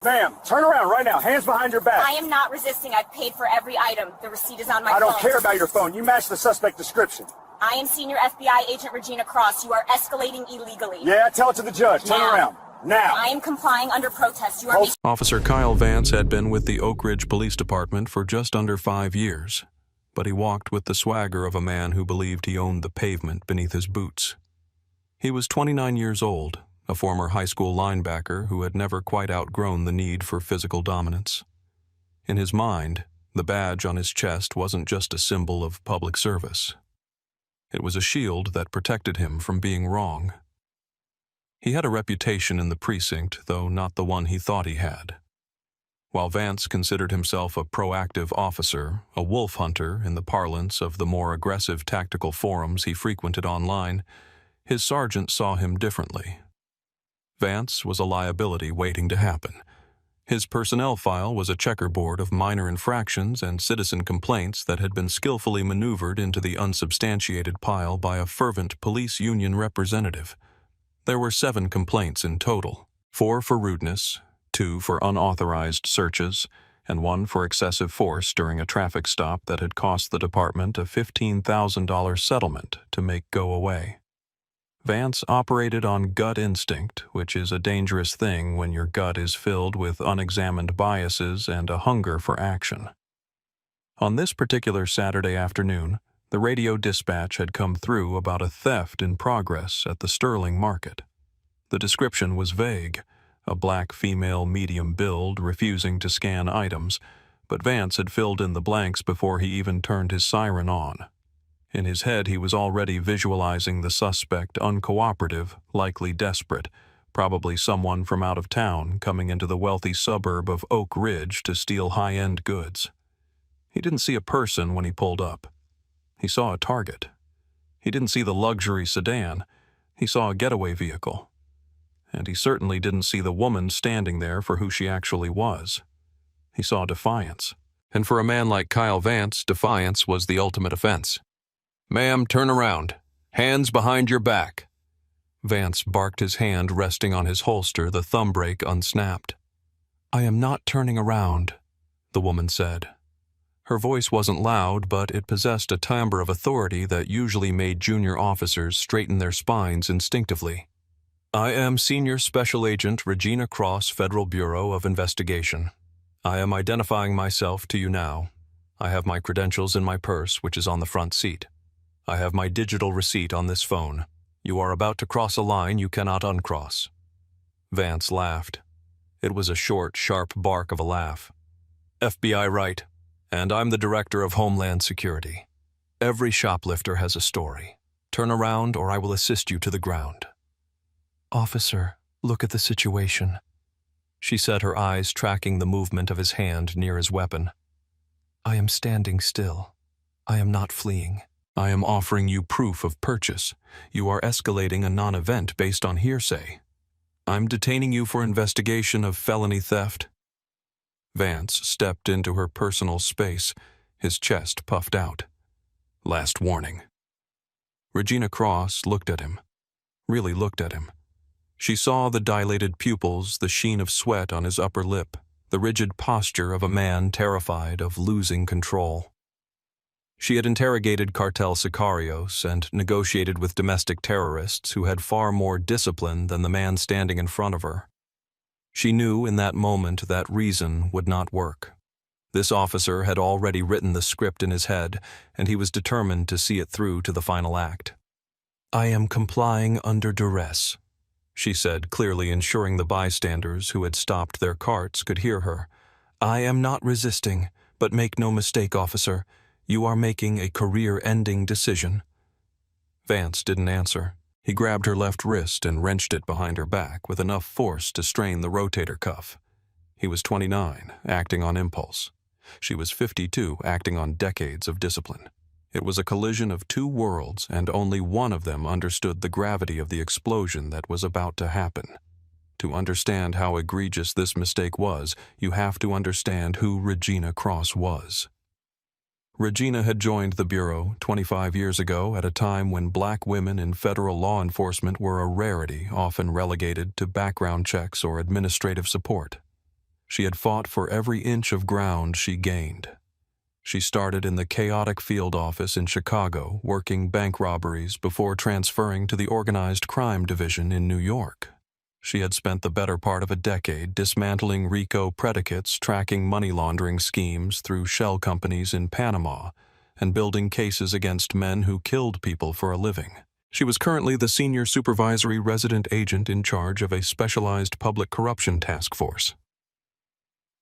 Ma'am, turn around right now. Hands behind your back. I am not resisting. I've paid for every item. The receipt is on my phone. I don't care about your phone. You match the suspect description. I am Senior FBI Agent Regina Cross. You are escalating illegally. Yeah, tell it to the judge. Turn around. Now. I am complying under protest. You are... Officer Kyle Vance had been with the Oak Ridge Police Department for just under 5 years, but he walked with the swagger of a man who believed he owned the pavement beneath his boots. He was 29 years old, a former high school linebacker who had never quite outgrown the need for physical dominance. In his mind, the badge on his chest wasn't just a symbol of public service. It was a shield that protected him from being wrong. He had a reputation in the precinct, though not the one he thought he had. While Vance considered himself a proactive officer, a wolf hunter in the parlance of the more aggressive tactical forums he frequented online, his sergeant saw him differently. Vance was a liability waiting to happen. His personnel file was a checkerboard of minor infractions and citizen complaints that had been skillfully maneuvered into the unsubstantiated pile by a fervent police union representative. There were 7 complaints in total, 4 for rudeness, 2 for unauthorized searches, and 1 for excessive force during a traffic stop that had cost the department a $15,000 settlement to make go away. Vance operated on gut instinct, which is a dangerous thing when your gut is filled with unexamined biases and a hunger for action. On this particular Saturday afternoon, the radio dispatch had come through about a theft in progress at the Sterling Market. The description was vague, a black female medium build refusing to scan items, but Vance had filled in the blanks before he even turned his siren on. In his head, he was already visualizing the suspect uncooperative, likely desperate, probably someone from out of town coming into the wealthy suburb of Oak Ridge to steal high-end goods. He didn't see a person when he pulled up. He saw a target. He didn't see the luxury sedan. He saw a getaway vehicle. And he certainly didn't see the woman standing there for who she actually was. He saw defiance. And for a man like Kyle Vance, defiance was the ultimate offense. "Ma'am, turn around. Hands behind your back." Vance barked, his hand resting on his holster, the thumb brake unsnapped. "I am not turning around," the woman said. Her voice wasn't loud, but it possessed a timbre of authority that usually made junior officers straighten their spines instinctively. "I am Senior Special Agent Regina Cross, Federal Bureau of Investigation. I am identifying myself to you now. I have my credentials in my purse, which is on the front seat. I have my digital receipt on this phone. You are about to cross a line you cannot uncross." Vance laughed. It was a short, sharp bark of a laugh. "FBI right. And I'm the Director of Homeland Security. Every shoplifter has a story. Turn around or I will assist you to the ground." "Officer, look at the situation," she said, her eyes tracking the movement of his hand near his weapon. "I am standing still. I am not fleeing. I am offering you proof of purchase. You are escalating a non-event based on hearsay. I'm detaining you for investigation of felony theft." Vance stepped into her personal space, his chest puffed out. "Last warning." Regina Cross looked at him, really looked at him. She saw the dilated pupils, the sheen of sweat on his upper lip, the rigid posture of a man terrified of losing control. She had interrogated cartel sicarios and negotiated with domestic terrorists who had far more discipline than the man standing in front of her. She knew in that moment that reason would not work. This officer had already written the script in his head, and he was determined to see it through to the final act. "I am complying under duress," she said, clearly ensuring the bystanders who had stopped their carts could hear her. "I am not resisting, but make no mistake, officer, you are making a career-ending decision." Vance didn't answer. He grabbed her left wrist and wrenched it behind her back with enough force to strain the rotator cuff. He was 29, acting on impulse. She was 52, acting on decades of discipline. It was a collision of 2 worlds, and only one of them understood the gravity of the explosion that was about to happen. To understand how egregious this mistake was, you have to understand who Regina Cross was. Regina had joined the Bureau 25 years ago at a time when black women in federal law enforcement were a rarity, often relegated to background checks or administrative support. She had fought for every inch of ground she gained. She started in the chaotic field office in Chicago, working bank robberies before transferring to the organized crime division in New York. She had spent the better part of a decade dismantling RICO predicates, tracking money laundering schemes through shell companies in Panama, and building cases against men who killed people for a living. She was currently the senior supervisory resident agent in charge of a specialized public corruption task force.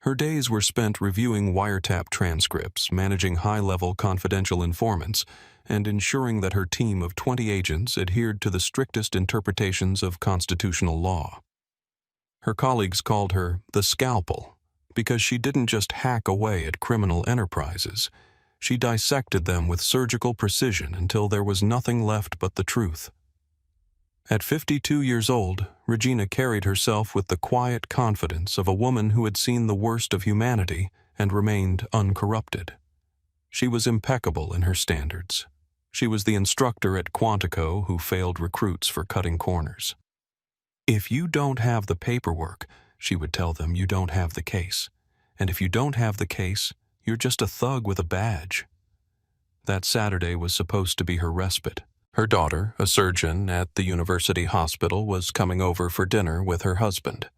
Her days were spent reviewing wiretap transcripts, managing high-level confidential informants, and ensuring that her team of 20 agents adhered to the strictest interpretations of constitutional law. Her colleagues called her the Scalpel because she didn't just hack away at criminal enterprises. She dissected them with surgical precision until there was nothing left but the truth. At 52 years old, Regina carried herself with the quiet confidence of a woman who had seen the worst of humanity and remained uncorrupted. She was impeccable in her standards. She was the instructor at Quantico who failed recruits for cutting corners. If you don't have the paperwork, she would tell them, you don't have the case. And if you don't have the case, you're just a thug with a badge. That Saturday was supposed to be her respite. Her daughter, a surgeon at the university hospital, was coming over for dinner with her husband.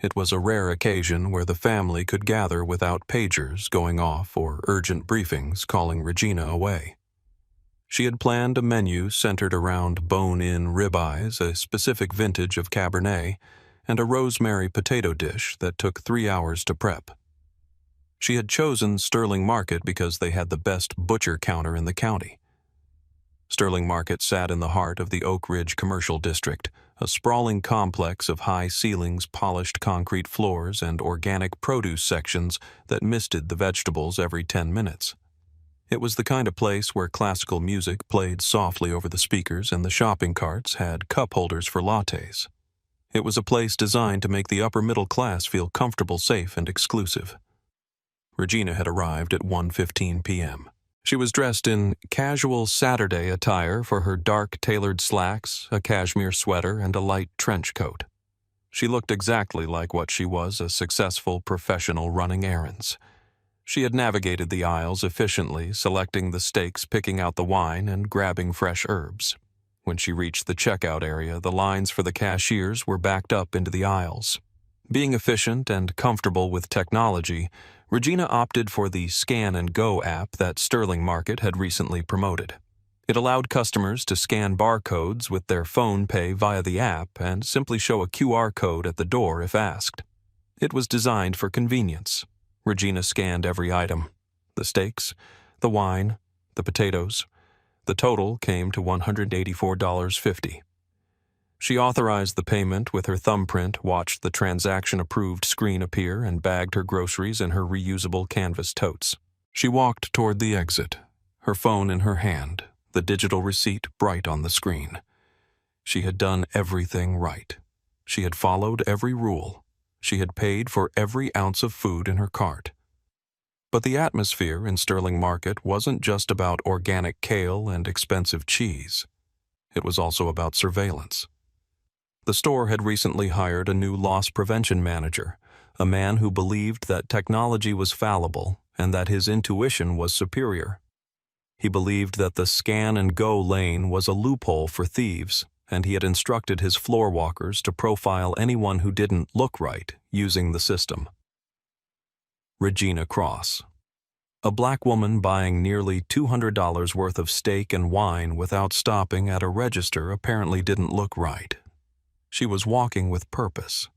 It was a rare occasion where the family could gather without pagers going off or urgent briefings calling Regina away. She had planned a menu centered around bone-in ribeyes, a specific vintage of Cabernet, and a rosemary potato dish that took 3 hours to prep. She had chosen Sterling Market because they had the best butcher counter in the county. Sterling Market sat in the heart of the Oak Ridge Commercial District, a sprawling complex of high ceilings, polished concrete floors, and organic produce sections that misted the vegetables every 10 minutes. It was the kind of place where classical music played softly over the speakers and the shopping carts had cup holders for lattes. It was a place designed to make the upper middle class feel comfortable, safe, and exclusive. Regina had arrived at 1:15 p.m. She was dressed in casual Saturday attire for her dark tailored slacks, a cashmere sweater, and a light trench coat. She looked exactly like what she was, a successful professional running errands. She had navigated the aisles efficiently, selecting the steaks, picking out the wine, and grabbing fresh herbs. When she reached the checkout area, the lines for the cashiers were backed up into the aisles. Being efficient and comfortable with technology, Regina opted for the Scan and Go app that Sterling Market had recently promoted. It allowed customers to scan barcodes with their phone pay via the app and simply show a QR code at the door if asked. It was designed for convenience. Regina scanned every item: the steaks, the wine, the potatoes. The total came to $184.50. She authorized the payment with her thumbprint, watched the transaction-approved screen appear, and bagged her groceries in her reusable canvas totes. She walked toward the exit, her phone in her hand, the digital receipt bright on the screen. She had done everything right. She had followed every rule. She had paid for every ounce of food in her cart. But the atmosphere in Sterling Market wasn't just about organic kale and expensive cheese. It was also about surveillance. The store had recently hired a new loss prevention manager, a man who believed that technology was fallible and that his intuition was superior. He believed that the Scan and Go lane was a loophole for thieves, and he had instructed his floor walkers to profile anyone who didn't look right using the system. Regina Cross. A black woman buying nearly $200 worth of steak and wine without stopping at a register apparently didn't look right. She was walking with purpose.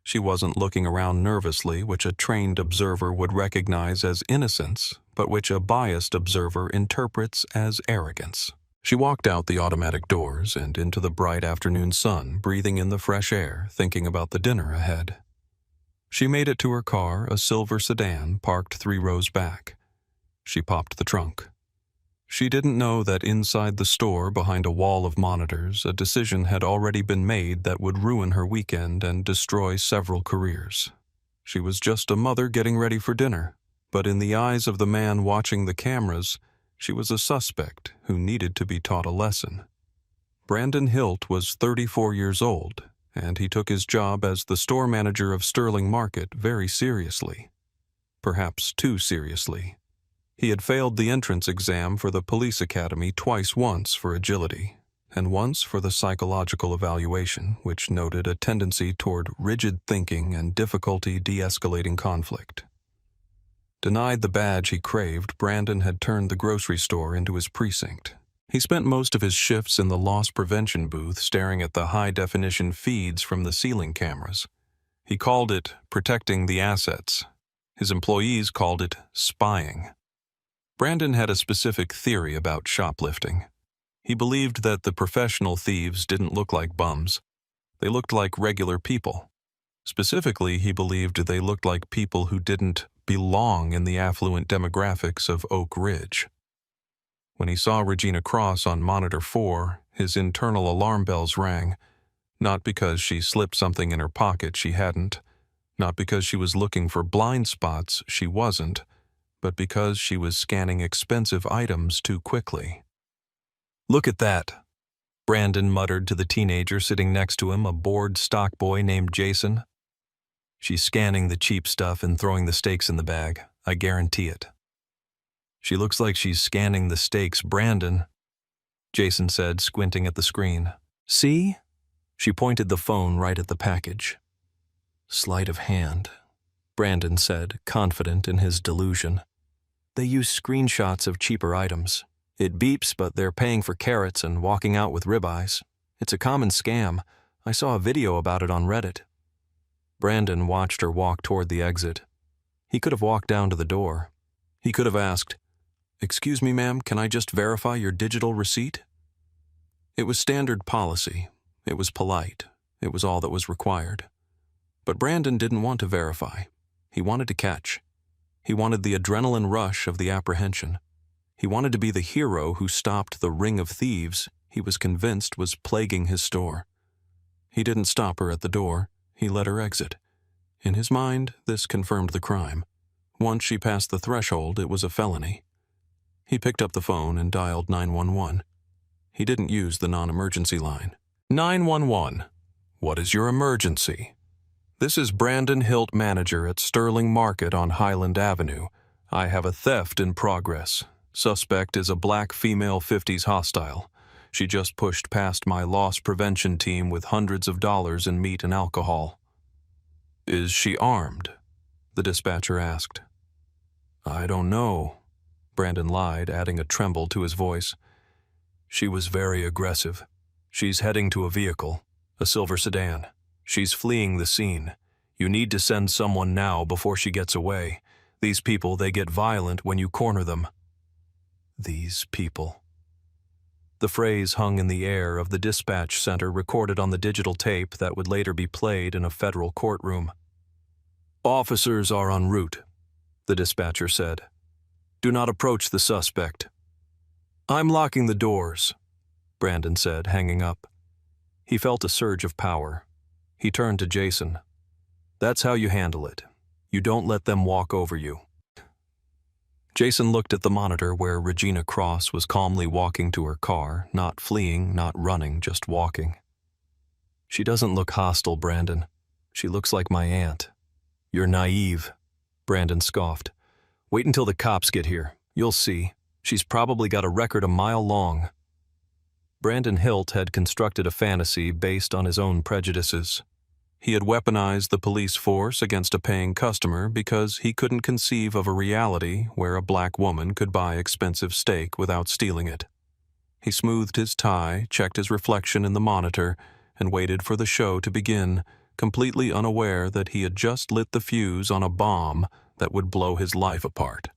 She wasn't looking around nervously, which a trained observer would recognize as innocence, but which a biased observer interprets as arrogance. She walked out the automatic doors and into the bright afternoon sun, breathing in the fresh air, thinking about the dinner ahead. She made it to her car, a silver sedan parked 3 rows back. She popped the trunk. She didn't know that inside the store, behind a wall of monitors, a decision had already been made that would ruin her weekend and destroy several careers. She was just a mother getting ready for dinner, but in the eyes of the man watching the cameras, she was a suspect who needed to be taught a lesson. Brandon Hilt was 34 years old, and he took his job as the store manager of Sterling Market very seriously. Perhaps too seriously. He had failed the entrance exam for the police academy once for agility, and once for the psychological evaluation, which noted a tendency toward rigid thinking and difficulty de-escalating conflict. Denied the badge he craved, Brandon had turned the grocery store into his precinct. He spent most of his shifts in the loss prevention booth staring at the high-definition feeds from the ceiling cameras. He called it protecting the assets. His employees called it spying. Brandon had a specific theory about shoplifting. He believed that the professional thieves didn't look like bums. They looked like regular people. Specifically, he believed they looked like people who didn't belong in the affluent demographics of Oak Ridge. When he saw Regina Cross on Monitor 4, his internal alarm bells rang, not because she slipped something in her pocket she hadn't, not because she was looking for blind spots she wasn't, but because she was scanning expensive items too quickly. "Look at that," Brandon muttered to the teenager sitting next to him, a bored stock boy named Jason. "She's scanning the cheap stuff and throwing the steaks in the bag. I guarantee it." "She looks like she's scanning the steaks, Brandon," Jason said, squinting at the screen. "See?" She pointed the phone right at the package. "Sleight of hand," Brandon said, confident in his delusion. "They use screenshots of cheaper items. It beeps, but they're paying for carrots and walking out with ribeyes. It's a common scam. I saw a video about it on Reddit." Brandon watched her walk toward the exit. He could have walked down to the door. He could have asked, "Excuse me, ma'am, can I just verify your digital receipt?" It was standard policy. It was polite. It was all that was required. But Brandon didn't want to verify. He wanted to catch. He wanted the adrenaline rush of the apprehension. He wanted to be the hero who stopped the ring of thieves he was convinced was plaguing his store. He didn't stop her at the door. He let her exit. In his mind, this confirmed the crime. Once she passed the threshold, it was a felony. He picked up the phone and dialed 911. He didn't use the non-emergency line. 911. What is your emergency? This is Brandon Hilt, manager at Sterling Market on Highland Avenue. I have a theft in progress. Suspect is a black female 50s hostile. She just pushed past my loss prevention team with hundreds of dollars in meat and alcohol. Is she armed? The dispatcher asked. I don't know, Brandon lied, adding a tremble to his voice. She was very aggressive. She's heading to a vehicle, a silver sedan. She's fleeing the scene. You need to send someone now before she gets away. These people, they get violent when you corner them. These people. The phrase hung in the air of the dispatch center, recorded on the digital tape that would later be played in a federal courtroom. Officers are en route, the dispatcher said. Do not approach the suspect. I'm locking the doors, Brandon said, hanging up. He felt a surge of power. He turned to Jason. That's how you handle it. You don't let them walk over you. Jason looked at the monitor where Regina Cross was calmly walking to her car, not fleeing, not running, just walking. She doesn't look hostile, Brandon. She looks like my aunt. You're naive, Brandon scoffed. Wait until the cops get here. You'll see. She's probably got a record a mile long. Brandon Hilt had constructed a fantasy based on his own prejudices. He had weaponized the police force against a paying customer because he couldn't conceive of a reality where a black woman could buy expensive steak without stealing it. He smoothed his tie, checked his reflection in the monitor, and waited for the show to begin, completely unaware that he had just lit the fuse on a bomb that would blow his life apart.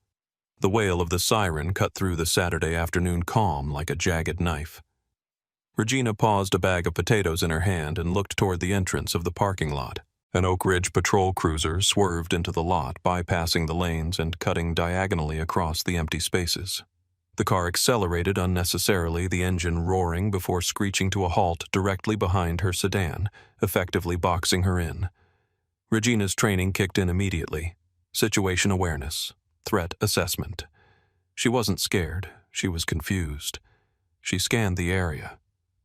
The wail of the siren cut through the Saturday afternoon calm like a jagged knife. Regina paused a bag of potatoes in her hand and looked toward the entrance of the parking lot. An Oak Ridge patrol cruiser swerved into the lot, bypassing the lanes and cutting diagonally across the empty spaces. The car accelerated unnecessarily, the engine roaring before screeching to a halt directly behind her sedan, effectively boxing her in. Regina's training kicked in immediately. Situation awareness. Threat assessment. She wasn't scared. She was confused. She scanned the area.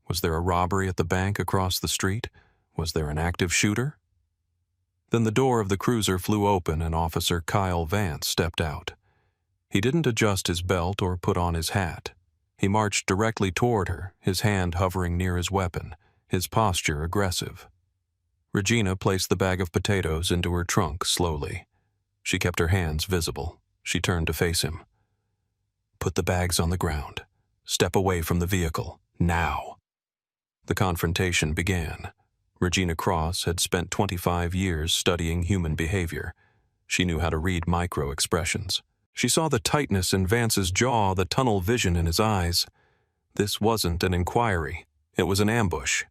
Was there a robbery at the bank across the street? Was there an active shooter? Then the door of the cruiser flew open and Officer Kyle Vance stepped out. He didn't adjust his belt or put on his hat. He marched directly toward her, his hand hovering near his weapon, his posture aggressive. Regina placed the bag of potatoes into her trunk slowly. She kept her hands visible. She turned to face him. "Put the bags on the ground. Step away from the vehicle. Now." The confrontation began. Regina Cross had spent 25 years studying human behavior. She knew how to read micro-expressions. She saw the tightness in Vance's jaw, the tunnel vision in his eyes. This wasn't an inquiry. It was an ambush.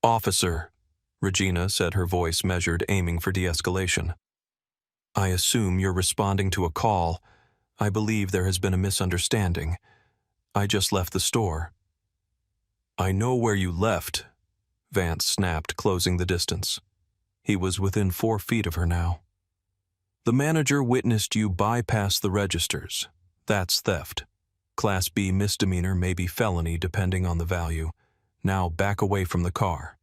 "Officer," Regina said, her voice measured, aiming for de-escalation. "I assume you're responding to a call. I believe there has been a misunderstanding. I just left the store." "I know where you left," Vance snapped, closing the distance. He was within 4 feet of her now. "The manager witnessed you bypass the registers. That's theft. Class B misdemeanor, maybe felony depending on the value. Now back away from the car."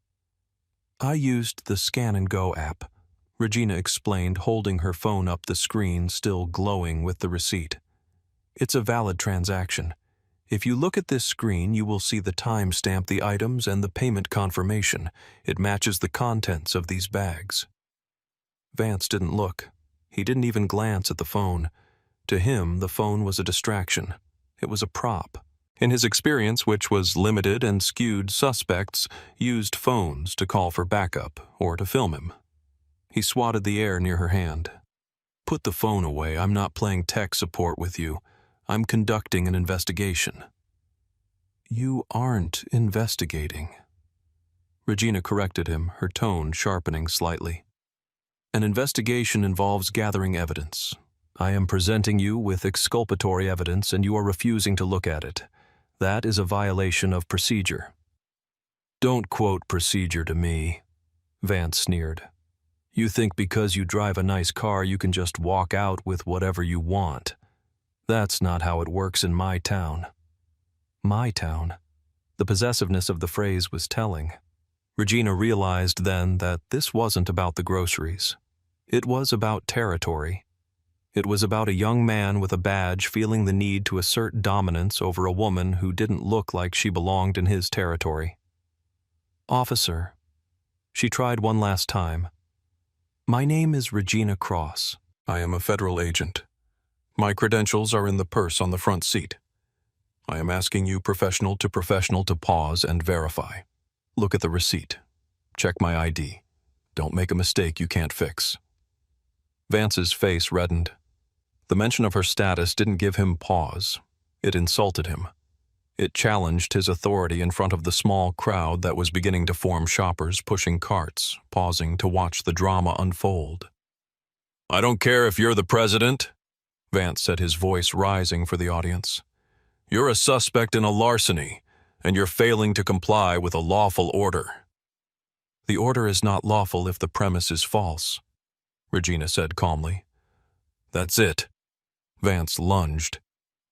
"I used the Scan and Go app," Regina explained, holding her phone up the screen, still glowing with the receipt. "It's a valid transaction. If you look at this screen, you will see the timestamp, the items, and the payment confirmation. It matches the contents of these bags." Vance didn't look. He didn't even glance at the phone. To him, the phone was a distraction. It was a prop. In his experience, which was limited and skewed, suspects used phones to call for backup or to film him. He swatted the air near her hand. "Put the phone away. I'm not playing tech support with you. I'm conducting an investigation." "You aren't investigating." Regina corrected him, her tone sharpening slightly. "An investigation involves gathering evidence. I am presenting you with exculpatory evidence and you are refusing to look at it. That is a violation of procedure." "Don't quote procedure to me," Vance sneered. "You think because you drive a nice car you can just walk out with whatever you want. That's not how it works in my town." My town. The possessiveness of the phrase was telling. Regina realized then that this wasn't about the groceries. It was about territory. It was about a young man with a badge feeling the need to assert dominance over a woman who didn't look like she belonged in his territory. "Officer," she tried one last time. "My name is Regina Cross. I am a federal agent. My credentials are in the purse on the front seat. I am asking you professional to pause and verify. Look at the receipt. Check my ID. Don't make a mistake you can't fix." Vance's face reddened. The mention of her status didn't give him pause. It insulted him. It challenged his authority in front of the small crowd that was beginning to form, shoppers pushing carts, pausing to watch the drama unfold. "I don't care if you're the president," Vance said, his voice rising for the audience. "You're a suspect in a larceny, and you're failing to comply with a lawful order." "The order is not lawful if the premise is false," Regina said calmly. "That's it." Vance lunged.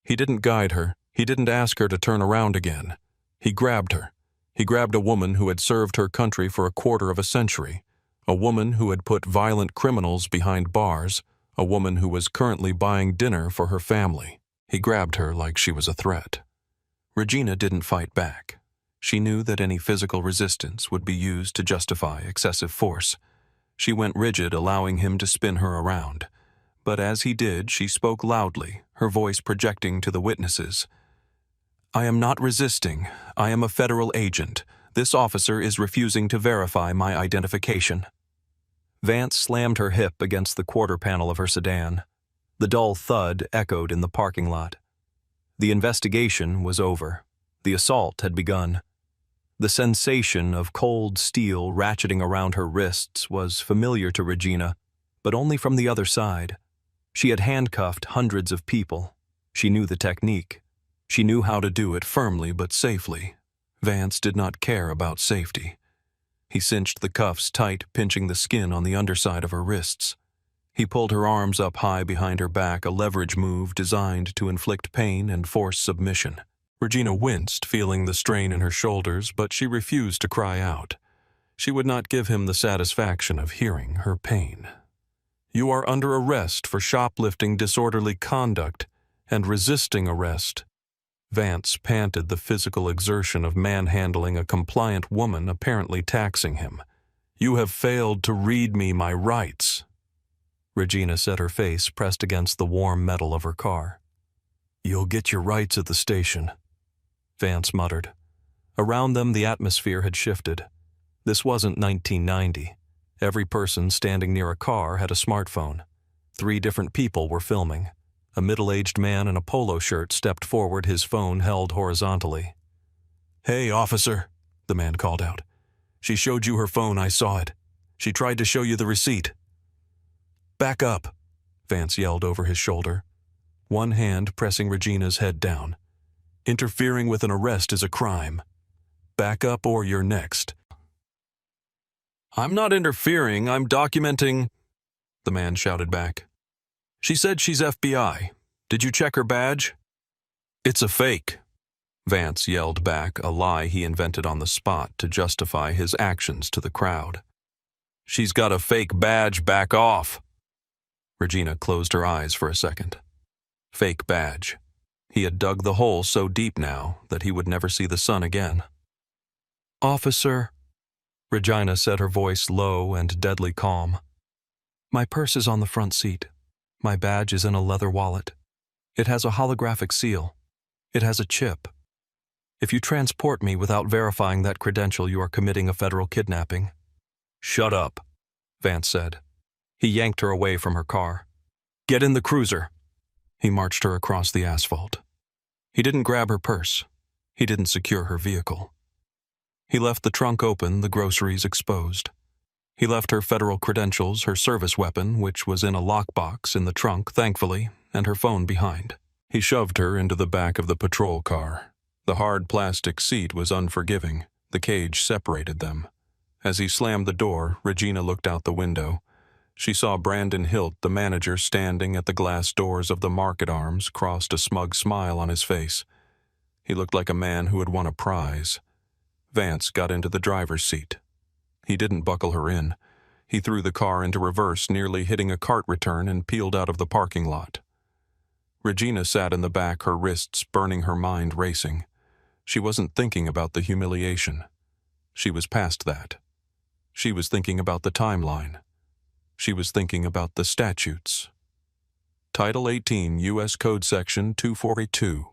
He didn't guide her. He didn't ask her to turn around again. He grabbed her. He grabbed a woman who had served her country for a quarter of a century, a woman who had put violent criminals behind bars, a woman who was currently buying dinner for her family. He grabbed her like she was a threat. Regina didn't fight back. She knew that any physical resistance would be used to justify excessive force. She went rigid, allowing him to spin her around. But as he did, she spoke loudly, her voice projecting to the witnesses. "I am not resisting. I am a federal agent. This officer is refusing to verify my identification." Vance slammed her hip against the quarter panel of her sedan. The dull thud echoed in the parking lot. The investigation was over. The assault had begun. The sensation of cold steel ratcheting around her wrists was familiar to Regina, but only from the other side. She had handcuffed hundreds of people. She knew the technique. She knew how to do it firmly but safely. Vance did not care about safety. He cinched the cuffs tight, pinching the skin on the underside of her wrists. He pulled her arms up high behind her back, a leverage move designed to inflict pain and force submission. Regina winced, feeling the strain in her shoulders, but she refused to cry out. She would not give him the satisfaction of hearing her pain. "You are under arrest for shoplifting disorderly conduct and resisting arrest." Vance panted the physical exertion of manhandling a compliant woman apparently taxing him. "You have failed to read me my rights." Regina said, her face pressed against the warm metal of her car. "You'll get your rights at the station," Vance muttered. Around them, the atmosphere had shifted. This wasn't 1990. Every person standing near a car had a smartphone. 3 different people were filming. A middle-aged man in a polo shirt stepped forward, his phone held horizontally. "Hey, officer," the man called out. "She showed you her phone, I saw it. She tried to show you the receipt." "Back up," Vance yelled over his shoulder, one hand pressing Regina's head down. "Interfering with an arrest is a crime. Back up or you're next." "I'm not interfering, I'm documenting," the man shouted back. "She said she's FBI. Did you check her badge?" "It's a fake," Vance yelled back, a lie he invented on the spot to justify his actions to the crowd. "She's got a fake badge, back off." Regina closed her eyes for a second. Fake badge. He had dug the hole so deep now that he would never see the sun again. "Officer," Regina said, her voice low and deadly calm. "My purse is on the front seat. My badge is in a leather wallet. It has a holographic seal. It has a chip. If you transport me without verifying that credential, you are committing a federal kidnapping." "Shut up," Vance said. He yanked her away from her car. "Get in the cruiser." He marched her across the asphalt. He didn't grab her purse. He didn't secure her vehicle. He left the trunk open, the groceries exposed. He left her federal credentials, her service weapon, which was in a lockbox in the trunk, thankfully, and her phone behind. He shoved her into the back of the patrol car. The hard plastic seat was unforgiving. The cage separated them. As he slammed the door, Regina looked out the window. She saw Brandon Hilt, the manager, standing at the glass doors of the Market Arms, crossed a smug smile on his face. He looked like a man who had won a prize. Vance got into the driver's seat. He didn't buckle her in. He threw the car into reverse, nearly hitting a cart return, and peeled out of the parking lot. Regina sat in the back, her wrists burning, her mind racing. She wasn't thinking about the humiliation. She was past that. She was thinking about the timeline. She was thinking about the statutes. Title 18, U.S. Code Section 242,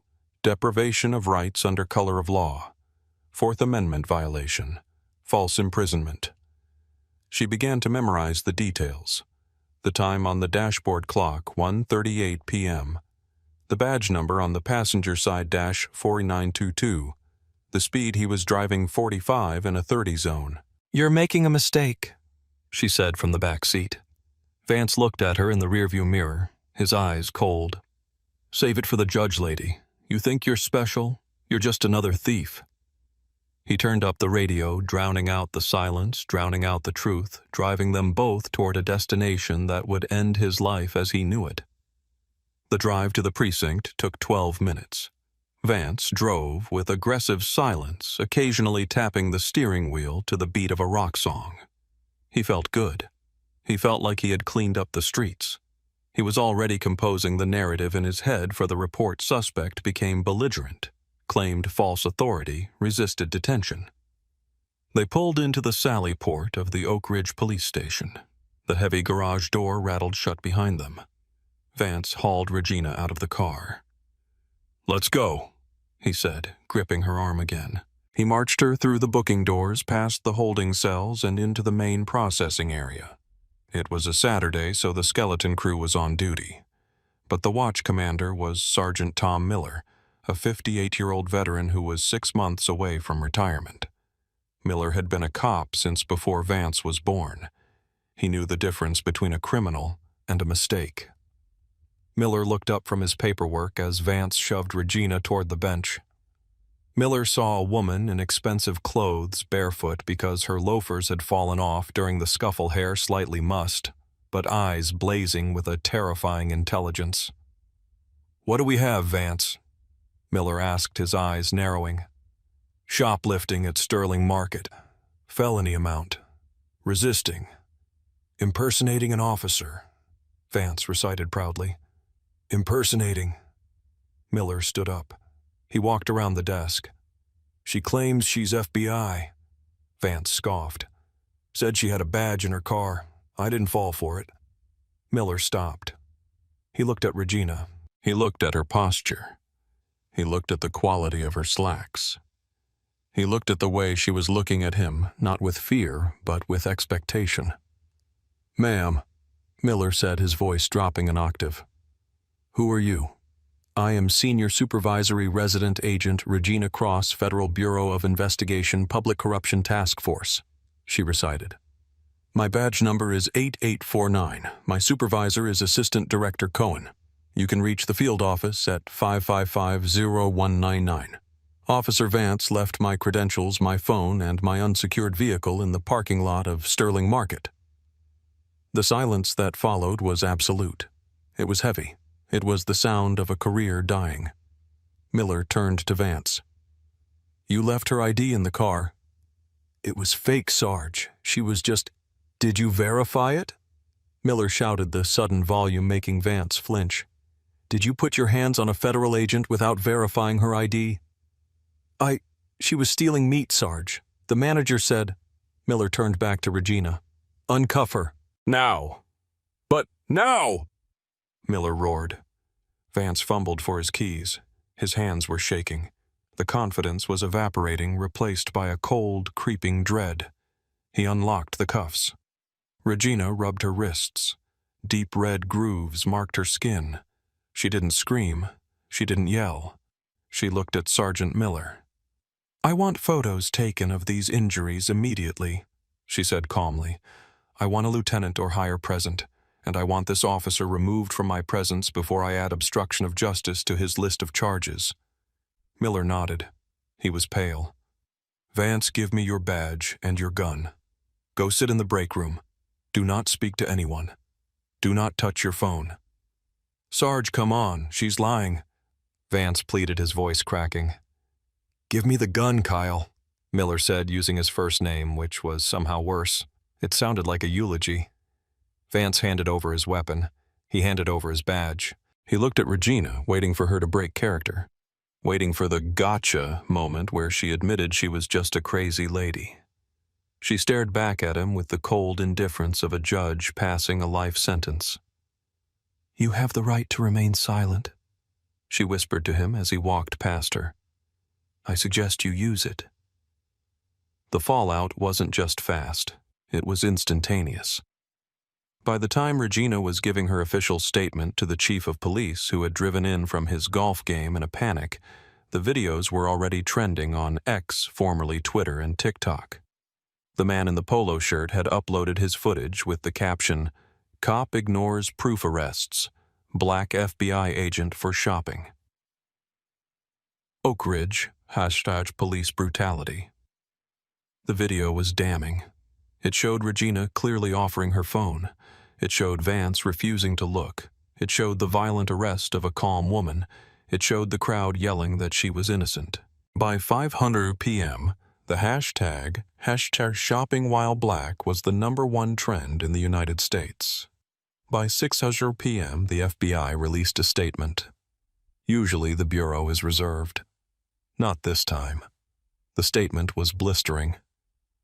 Deprivation of Rights under Color of Law. Fourth Amendment violation. False imprisonment. She began to memorize the details. The time on the dashboard clock, 1:38 p.m. The badge number on the passenger side dash, 4922. The speed he was driving, 45 in a 30 zone. "You're making a mistake," she said from the back seat. Vance looked at her in the rearview mirror, his eyes cold. "Save it for the judge, lady. You think you're special? You're just another thief." He turned up the radio, drowning out the silence, drowning out the truth, driving them both toward a destination that would end his life as he knew it. The drive to the precinct took 12 minutes. Vance drove with aggressive silence, occasionally tapping the steering wheel to the beat of a rock song. He felt good. He felt like he had cleaned up the streets. He was already composing the narrative in his head for the report. Suspect became belligerent, claimed false authority, resisted detention. They pulled into the sally port of the Oak Ridge police station. The heavy garage door rattled shut behind them. Vance hauled Regina out of the car. "Let's go," he said, gripping her arm again. He marched her through the booking doors, past the holding cells, and into the main processing area. It was a Saturday, so the skeleton crew was on duty. But the watch commander was Sergeant Tom Miller, a 58-year-old veteran who was 6 months away from retirement. Miller had been a cop since before Vance was born. He knew the difference between a criminal and a mistake. Miller looked up from his paperwork as Vance shoved Regina toward the bench. Miller saw a woman in expensive clothes, barefoot because her loafers had fallen off during the scuffle, hair slightly mussed, but eyes blazing with a terrifying intelligence. "What do we have, Vance?" Miller asked, his eyes narrowing. "Shoplifting at Sterling Market. Felony amount. Resisting. Impersonating an officer. Vance recited proudly. Impersonating. Miller stood up. He walked around the desk. She claims she's FBI. Vance scoffed. Said she had a badge in her car. I didn't fall for it. Miller stopped. He looked at Regina. He looked at her posture. He looked at the quality of her slacks. He looked at the way she was looking at him, not with fear, but with expectation. Ma'am, Miller said, his voice dropping an octave. Who are you? I am Senior Supervisory Resident Agent Regina Cross, Federal Bureau of Investigation Public Corruption Task Force, she recited. My badge number is 8849. My supervisor is Assistant Director Cohen. You can reach the field office at 555-0199. Officer Vance left my credentials, my phone, and my unsecured vehicle in the parking lot of Sterling Market. The silence that followed was absolute. It was heavy. It was the sound of a career dying. Miller turned to Vance. You left her ID in the car. It was fake, Sarge. She was just... Did you verify it? Miller shouted, the sudden volume making Vance flinch. Did you put your hands on a federal agent without verifying her ID? She was stealing meat, Sarge. The manager said... Miller turned back to Regina. Uncuff her. Now. But now! Miller roared. Vance fumbled for his keys. His hands were shaking. The confidence was evaporating, replaced by a cold, creeping dread. He unlocked the cuffs. Regina rubbed her wrists. Deep red grooves marked her skin. She didn't scream. She didn't yell. She looked at Sergeant Miller. I want photos taken of these injuries immediately, she said calmly. I want a lieutenant or higher present, and I want this officer removed from my presence before I add obstruction of justice to his list of charges. Miller nodded. He was pale. Vance, give me your badge and your gun. Go sit in the break room. Do not speak to anyone. Do not touch your phone. Sarge, come on, she's lying. Vance pleaded, his voice cracking. Give me the gun, Kyle, Miller said, using his first name, which was somehow worse. It sounded like a eulogy. Vance handed over his weapon. He handed over his badge. He looked at Regina, waiting for her to break character, waiting for the gotcha moment where she admitted she was just a crazy lady. She stared back at him with the cold indifference of a judge passing a life sentence. You have the right to remain silent, she whispered to him as he walked past her. I suggest you use it. The fallout wasn't just fast. It was instantaneous. By the time Regina was giving her official statement to the chief of police, who had driven in from his golf game in a panic, the videos were already trending on X, formerly Twitter, and TikTok. The man in the polo shirt had uploaded his footage with the caption, Cop ignores proof arrests. Black FBI agent for shopping. Oak Ridge, #police brutality. The video was damning. It showed Regina clearly offering her phone. It showed Vance refusing to look. It showed the violent arrest of a calm woman. It showed the crowd yelling that she was innocent. By 5:00 p.m., the hashtag #shoppingwhileblack was the #1 trend in the United States. By 6:00 p.m., the FBI released a statement. Usually the Bureau is reserved. Not this time. The statement was blistering.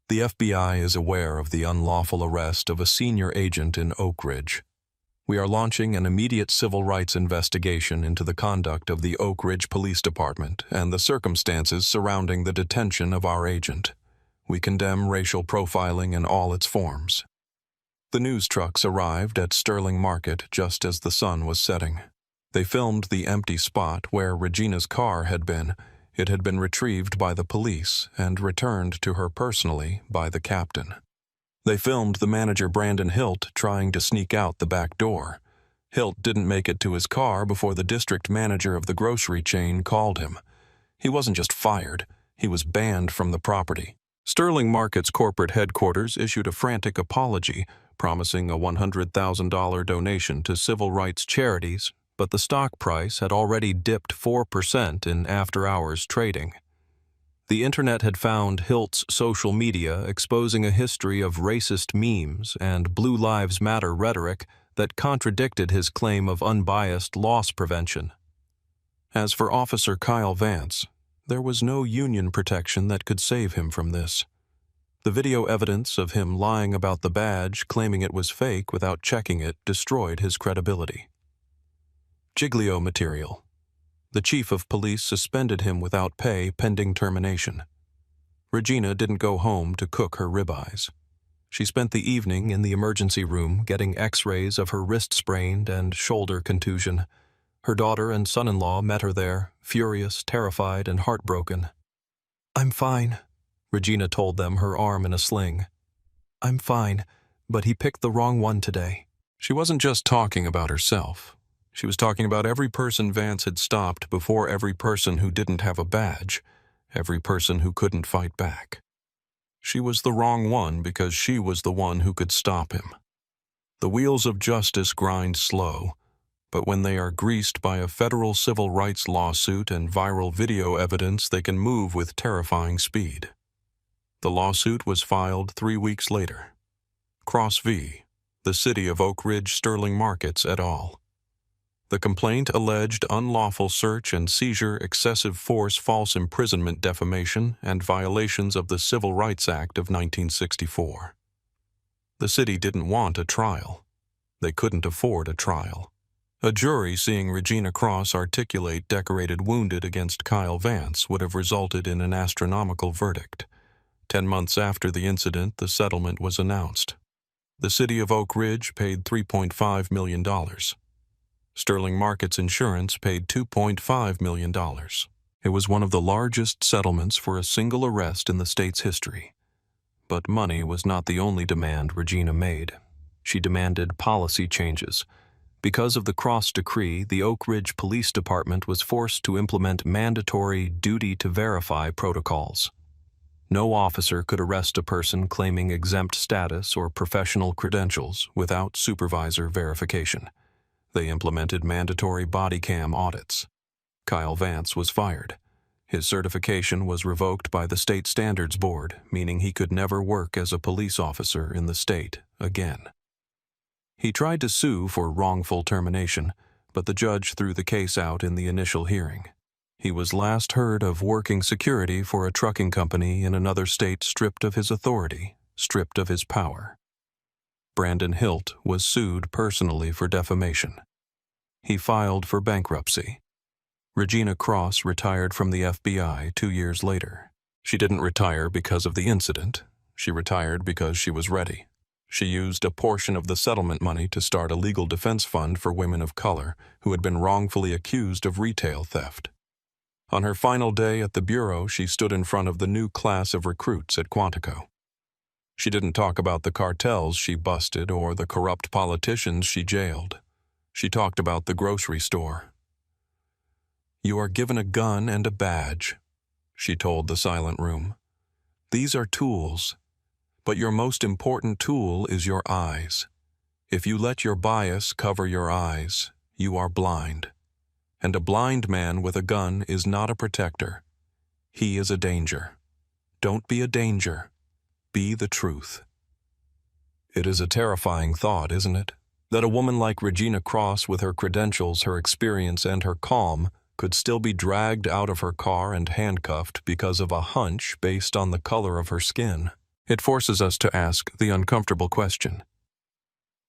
The FBI is aware of the unlawful arrest of a senior agent in Oak Ridge. We are launching an immediate civil rights investigation into the conduct of the Oak Ridge Police Department and the circumstances surrounding the detention of our agent. We condemn racial profiling in all its forms. The news trucks arrived at Sterling Market just as the sun was setting. They filmed the empty spot where Regina's car had been. It had been retrieved by the police and returned to her personally by the captain. They filmed the manager Brandon Hilt trying to sneak out the back door. Hilt didn't make it to his car before the district manager of the grocery chain called him. He wasn't just fired, he was banned from the property. Sterling Market's corporate headquarters issued a frantic apology, promising a $100,000 donation to civil rights charities, but the stock price had already dipped 4% in after-hours trading. The internet had found Hilt's social media exposing a history of racist memes and Blue Lives Matter rhetoric that contradicted his claim of unbiased loss prevention. As for Officer Kyle Vance, there was no union protection that could save him from this. The video evidence of him lying about the badge, claiming it was fake without checking it, destroyed his credibility. Giglio material. The chief of police suspended him without pay pending termination. Regina didn't go home to cook her ribeyes. She spent the evening in the emergency room getting x-rays of her wrist sprain and shoulder contusion. Her daughter and son-in-law met her there, furious, terrified, and heartbroken. "I'm fine," Regina told them, her arm in a sling. "I'm fine, but he picked the wrong one today." She wasn't just talking about herself. She was talking about every person Vance had stopped before, every person who didn't have a badge, every person who couldn't fight back. She was the wrong one because she was the one who could stop him. The wheels of justice grind slow, but when they are greased by a federal civil rights lawsuit and viral video evidence, they can move with terrifying speed. The lawsuit was filed 3 weeks later. Cross v. The City of Oak Ridge Sterling Markets et al. The complaint alleged unlawful search and seizure, excessive force, false imprisonment, defamation, and violations of the Civil Rights Act of 1964. The city didn't want a trial. They couldn't afford a trial. A jury seeing Regina Cross articulate decorated wounded against Kyle Vance would have resulted in an astronomical verdict. 10 months after the incident, the settlement was announced. The City of Oak Ridge paid $3.5 million. Sterling Markets Insurance paid $2.5 million. It was one of the largest settlements for a single arrest in the state's history. But money was not the only demand Regina made. She demanded policy changes. Because of the Cross decree, the Oak Ridge Police Department was forced to implement mandatory duty-to-verify protocols. No officer could arrest a person claiming exempt status or professional credentials without supervisor verification. They implemented mandatory body cam audits. Kyle Vance was fired. His certification was revoked by the State Standards Board, meaning he could never work as a police officer in the state again. He tried to sue for wrongful termination, but the judge threw the case out in the initial hearing. He was last heard of working security for a trucking company in another state, stripped of his authority, stripped of his power. Brandon Hilt was sued personally for defamation. He filed for bankruptcy. Regina Cross retired from the FBI 2 years later. She didn't retire because of the incident. She retired because she was ready. She used a portion of the settlement money to start a legal defense fund for women of color who had been wrongfully accused of retail theft. On her final day at the Bureau, she stood in front of the new class of recruits at Quantico. She didn't talk about the cartels she busted or the corrupt politicians she jailed. She talked about the grocery store. "You are given a gun and a badge," she told the silent room. "These are tools, but your most important tool is your eyes. If you let your bias cover your eyes, you are blind. And a blind man with a gun is not a protector. He is a danger. Don't be a danger. Be the truth." It is a terrifying thought, isn't it? That a woman like Regina Cross, with her credentials, her experience, and her calm, could still be dragged out of her car and handcuffed because of a hunch based on the color of her skin. It forces us to ask the uncomfortable question.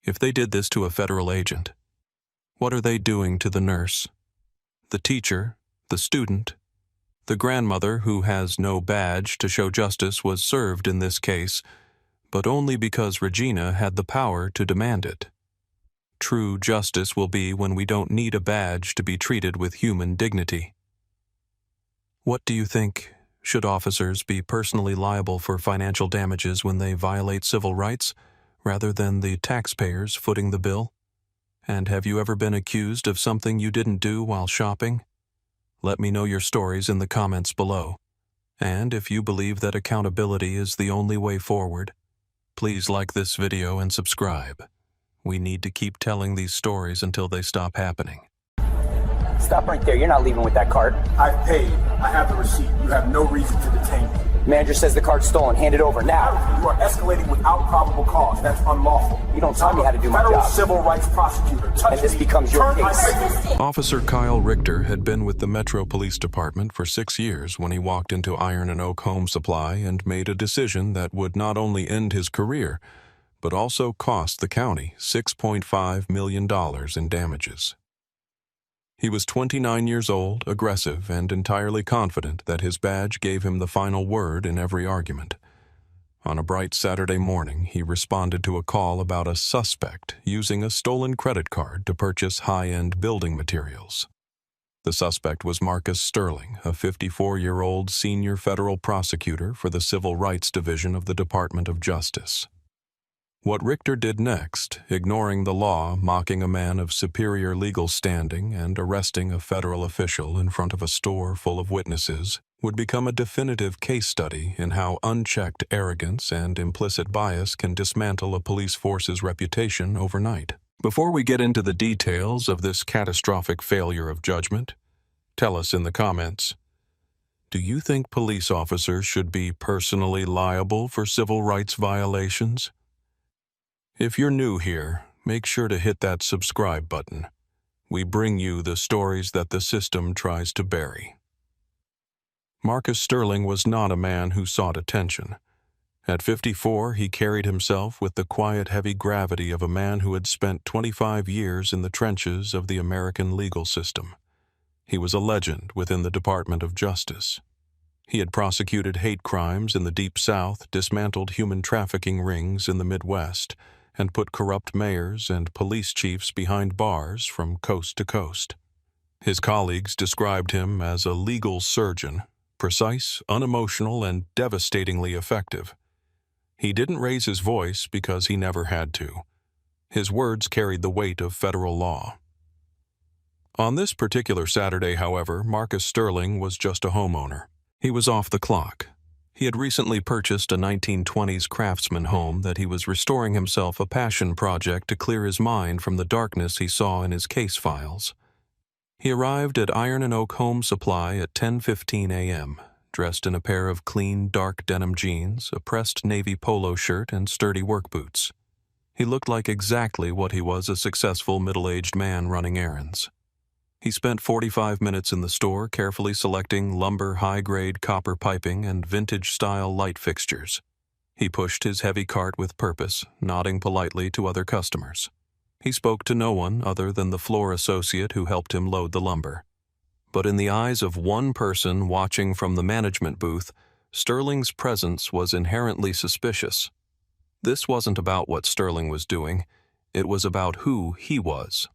If they did this to a federal agent, what are they doing to the nurse, the teacher, the student? The grandmother who has no badge to show justice was served in this case, but only because Regina had the power to demand it. True justice will be when we don't need a badge to be treated with human dignity. What do you think? Should officers be personally liable for financial damages when they violate civil rights, rather than the taxpayers footing the bill? And have you ever been accused of something you didn't do while shopping? Let me know your stories in the comments below. And if you believe that accountability is the only way forward, please like this video and subscribe. We need to keep telling these stories until they stop happening. stop right there. You're not leaving with that card. I've paid. I have the receipt. You have no reason to detain me. Manager says the card's stolen. Hand it over now. You are escalating without probable cause. That's unlawful. You don't tell me how to do my Federal job. civil rights prosecutor. Touch And this me. becomes your Turn case. my- Officer Kyle Richter had been with the Metro Police Department for 6 years when he walked into Iron and Oak Home Supply and made a decision that would not only end his career, but also cost the county $6.5 million in damages. He was 29 years old, aggressive, and entirely confident that his badge gave him the final word in every argument. On a bright Saturday morning, he responded to a call about a suspect using a stolen credit card to purchase high-end building materials. The suspect was Marcus Sterling, a 54-year-old senior federal prosecutor for the Civil Rights Division of the Department of Justice. What Richter did next, ignoring the law, mocking a man of superior legal standing, and arresting a federal official in front of a store full of witnesses, would become a definitive case study in how unchecked arrogance and implicit bias can dismantle a police force's reputation overnight. Before we get into the details of this catastrophic failure of judgment, tell us in the comments, do you think police officers should be personally liable for civil rights violations? If you're new here, make sure to hit that subscribe button. We bring you the stories that the system tries to bury. Marcus Sterling was not a man who sought attention. At 54, he carried himself with the quiet, heavy gravity of a man who had spent 25 years in the trenches of the American legal system. He was a legend within the Department of Justice. He had prosecuted hate crimes in the Deep South, dismantled human trafficking rings in the Midwest, and put corrupt mayors and police chiefs behind bars from coast to coast. His colleagues described him as a legal surgeon, precise, unemotional, and devastatingly effective. He didn't raise his voice because he never had to. His words carried the weight of federal law. On this particular Saturday, however, Marcus Sterling was just a homeowner. He was off the clock. He had recently purchased a 1920s craftsman home that he was restoring himself a passion project to clear his mind from the darkness he saw in his case files. He arrived at Iron and Oak Home Supply at 10:15 a.m., dressed in a pair of clean, dark denim jeans, a pressed navy polo shirt, and sturdy work boots. He looked like exactly what he was, a successful middle-aged man running errands. He spent 45 minutes in the store carefully selecting lumber, high-grade copper piping, and vintage-style light fixtures. He pushed his heavy cart with purpose, nodding politely to other customers. He spoke to no one other than the floor associate who helped him load the lumber. But in the eyes of one person watching from the management booth, Sterling's presence was inherently suspicious. This wasn't about what Sterling was doing. It was about who he was.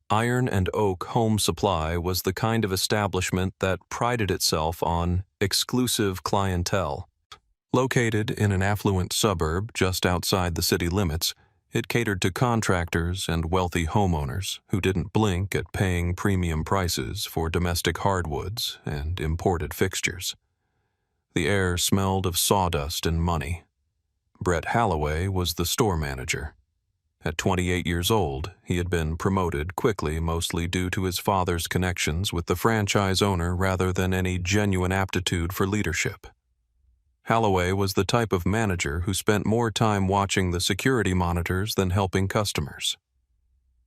Iron and Oak Home Supply was the kind of establishment that prided itself on exclusive clientele. Located in an affluent suburb just outside the city limits, it catered to contractors and wealthy homeowners who didn't blink at paying premium prices for domestic hardwoods and imported fixtures. The air smelled of sawdust and money. Brett Holloway was the store manager. At 28 years old, he had been promoted quickly, mostly due to his father's connections with the franchise owner rather than any genuine aptitude for leadership. Holloway was the type of manager who spent more time watching the security monitors than helping customers.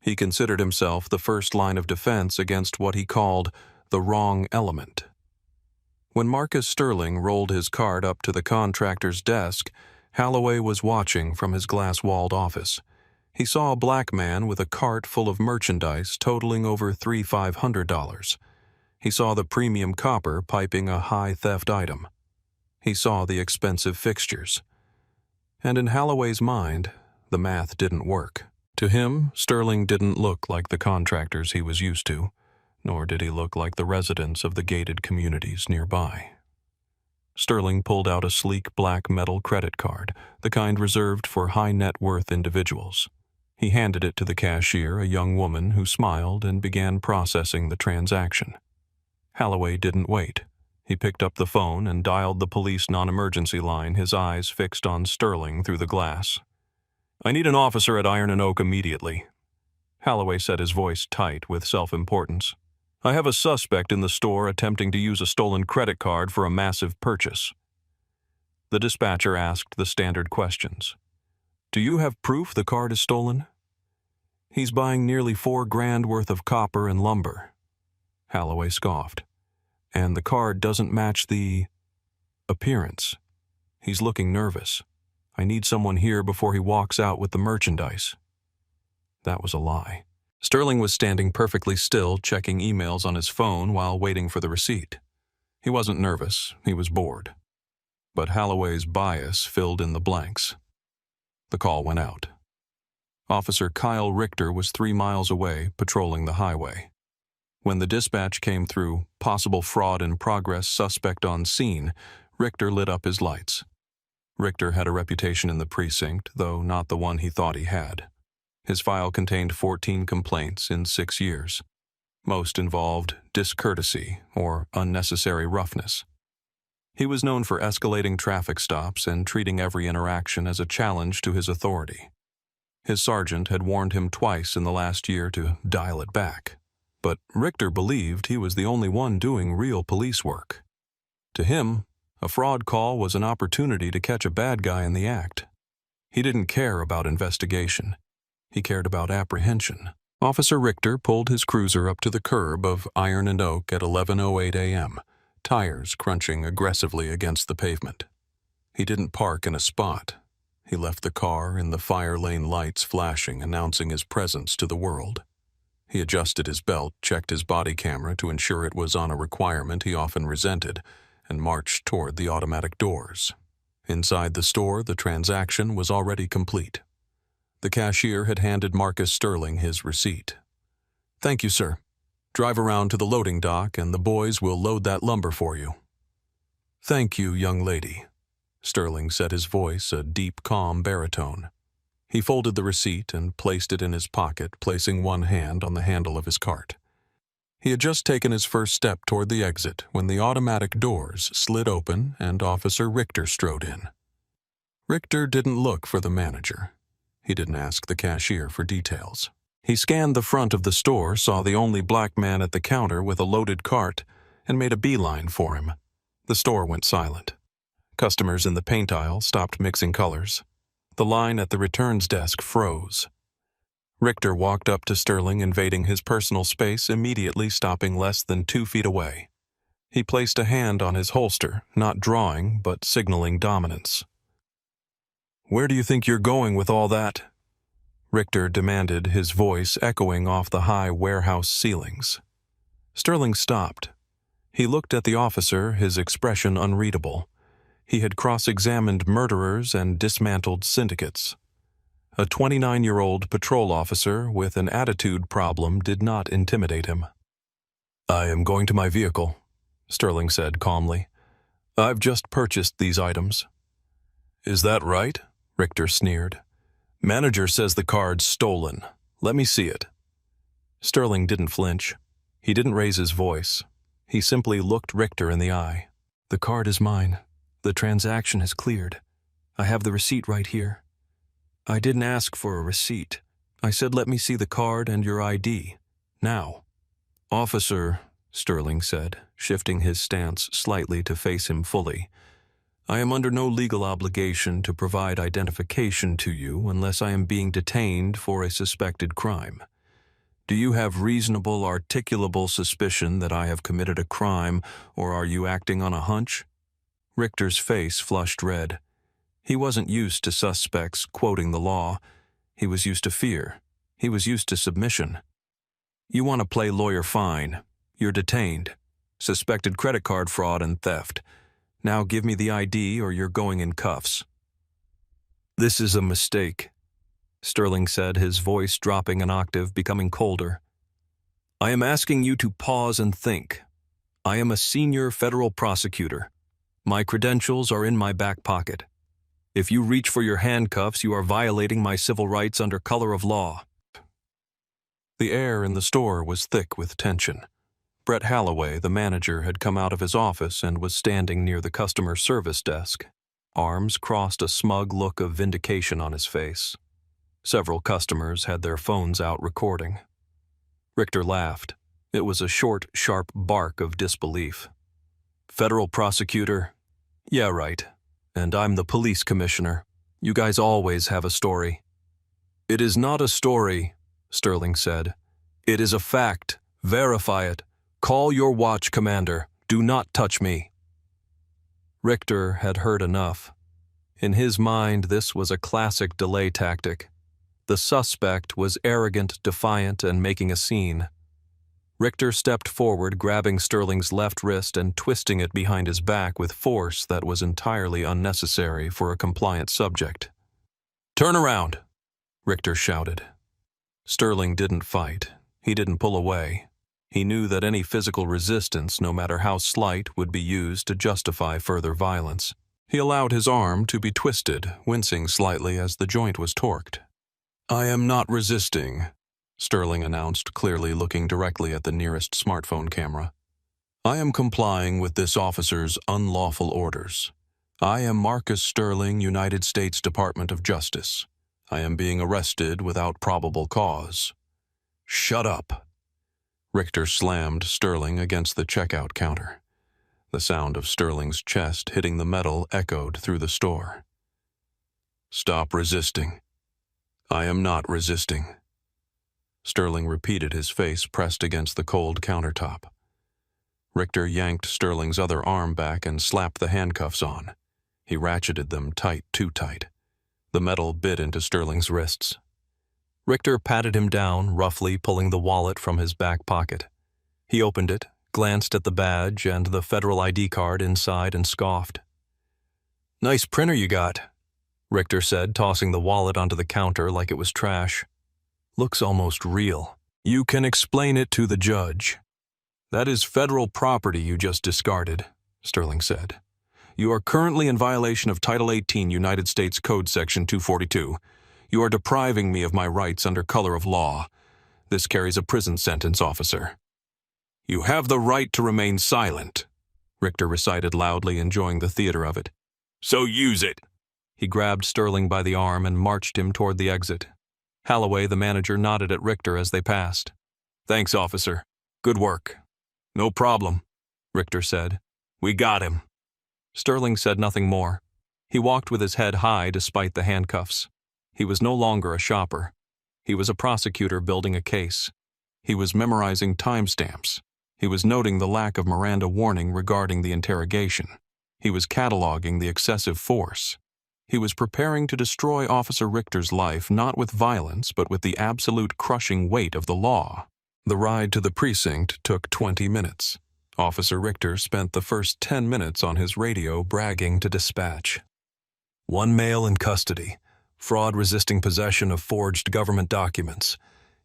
He considered himself the first line of defense against what he called the wrong element. When Marcus Sterling rolled his cart up to the contractor's desk, Holloway was watching from his glass-walled office. He saw a black man with a cart full of merchandise totaling over $3,500. He saw the premium copper piping a high theft item. He saw the expensive fixtures. And in Holloway's mind, the math didn't work. To him, Sterling didn't look like the contractors he was used to, nor did he look like the residents of the gated communities nearby. Sterling pulled out a sleek black metal credit card, the kind reserved for high net worth individuals. He handed it to the cashier, a young woman who smiled and began processing the transaction. Holloway didn't wait. He picked up the phone and dialed the police non-emergency line, his eyes fixed on Sterling through the glass. "I need an officer at Iron and Oak immediately." Holloway said, his voice tight with self-importance. I have a suspect in the store attempting to use a stolen credit card for a massive purchase. The dispatcher asked the standard questions. Do you have proof the card is stolen? He's buying nearly $4,000 worth of copper and lumber. Holloway scoffed. And the card doesn't match the appearance. He's looking nervous. I need someone here before he walks out with the merchandise. That was a lie. Sterling was standing perfectly still, checking emails on his phone while waiting for the receipt. He wasn't nervous, he was bored. But Holloway's bias filled in the blanks. The call went out. Officer Kyle Richter was 3 miles away, patrolling the highway. When the dispatch came through, possible fraud in progress, suspect on scene, Richter lit up his lights. Richter had a reputation in the precinct, though not the one he thought he had. His file contained 14 complaints in 6 years. Most involved discourtesy or unnecessary roughness. He was known for escalating traffic stops and treating every interaction as a challenge to his authority. His sergeant had warned him twice in the last year to dial it back, but Richter believed he was the only one doing real police work. To him, a fraud call was an opportunity to catch a bad guy in the act. He didn't care about investigation. He cared about apprehension. Officer Richter pulled his cruiser up to the curb of Iron and Oak at 11:08 a.m., tires crunching aggressively against the pavement. He didn't park in a spot. He left the car in the fire lane lights flashing, announcing his presence to the world. He adjusted his belt, checked his body camera to ensure it was on a requirement he often resented, and marched toward the automatic doors. Inside the store, the transaction was already complete. The cashier had handed Marcus Sterling his receipt. Thank you, sir. Drive around to the loading dock and the boys will load that lumber for you. Thank you, young lady. Sterling said, his voice a deep, calm baritone. He folded the receipt and placed it in his pocket, placing one hand on the handle of his cart. He had just taken his first step toward the exit when the automatic doors slid open and Officer Richter strode in. Richter didn't look for the manager. He didn't ask the cashier for details. He scanned the front of the store, saw the only black man at the counter with a loaded cart, and made a beeline for him. The store went silent. Customers in the paint aisle stopped mixing colors. The line at the returns desk froze. Richter walked up to Sterling, invading his personal space, immediately stopping less than 2 feet away. He placed a hand on his holster, not drawing, but signaling dominance. Where do you think you're going with all that? Richter demanded, his voice echoing off the high warehouse ceilings. Sterling stopped. He looked at the officer, his expression unreadable. He had cross-examined murderers and dismantled syndicates. A 29-year-old patrol officer with an attitude problem did not intimidate him. I am going to my vehicle, Sterling said calmly. I've just purchased these items. Is that right? Richter sneered. Manager says the card's stolen. Let me see it. Sterling didn't flinch. He didn't raise his voice. He simply looked Richter in the eye. The card is mine. The transaction has cleared. I have the receipt right here. I didn't ask for a receipt. I said let me see the card and your ID. Now. Officer, Sterling said, shifting his stance slightly to face him fully, I am under no legal obligation to provide identification to you unless I am being detained for a suspected crime. Do you have reasonable, articulable suspicion that I have committed a crime, or are you acting on a hunch? Richter's face flushed red. He wasn't used to suspects quoting the law. He was used to fear. He was used to submission. You want to play lawyer fine. You're detained. Suspected credit card fraud and theft. Now give me the ID or you're going in cuffs. This is a mistake, Sterling said, his voice dropping an octave, becoming colder. I am asking you to pause and think. I am a senior federal prosecutor. My credentials are in my back pocket. If you reach for your handcuffs, you are violating my civil rights under color of law. The air in the store was thick with tension. Brett Holloway, the manager, had come out of his office and was standing near the customer service desk. Arms crossed, a smug look of vindication on his face. Several customers had their phones out recording. Richter laughed. It was a short, sharp bark of disbelief. Federal prosecutor? Yeah, right. And I'm the police commissioner. You guys always have a story. It is not a story, Sterling said. It is a fact. Verify it. Call your watch commander. Do not touch me. Richter had heard enough. In his mind, this was a classic delay tactic. The suspect was arrogant, defiant, and making a scene. Richter stepped forward, grabbing Sterling's left wrist and twisting it behind his back with force that was entirely unnecessary for a compliant subject. Turn around, Richter shouted. Sterling didn't fight. He didn't pull away. He knew that any physical resistance, no matter how slight, would be used to justify further violence. He allowed his arm to be twisted, wincing slightly as the joint was torqued. I am not resisting, Sterling announced, clearly looking directly at the nearest smartphone camera. I am complying with this officer's unlawful orders. I am Marcus Sterling, United States Department of Justice. I am being arrested without probable cause. Shut up. Richter slammed Sterling against the checkout counter. The sound of Sterling's chest hitting the metal echoed through the store. Stop resisting. I am not resisting. Sterling repeated, his face pressed against the cold countertop. Richter yanked Sterling's other arm back and slapped the handcuffs on. He ratcheted them tight, too tight. The metal bit into Sterling's wrists. Richter patted him down, roughly pulling the wallet from his back pocket. He opened it, glanced at the badge and the federal ID card inside, and scoffed. Nice printer you got, Richter said, tossing the wallet onto the counter like it was trash. Looks almost real. You can explain it to the judge. That is federal property you just discarded, Sterling said. You are currently in violation of Title 18 United States Code Section 242. You are depriving me of my rights under color of law. This carries a prison sentence, officer. You have the right to remain silent, Richter recited loudly, enjoying the theater of it. So use it. He grabbed Sterling by the arm and marched him toward the exit. Holloway, the manager, nodded at Richter as they passed. Thanks, officer. Good work. No problem, Richter said. We got him. Sterling said nothing more. He walked with his head high despite the handcuffs. He was no longer a shopper. He was a prosecutor building a case. He was memorizing timestamps. He was noting the lack of Miranda warning regarding the interrogation. He was cataloging the excessive force. He was preparing to destroy Officer Richter's life not with violence but with the absolute crushing weight of the law. The ride to the precinct took 20 minutes. Officer Richter spent the first 10 minutes on his radio bragging to dispatch. One male in custody. Fraud resisting possession of forged government documents.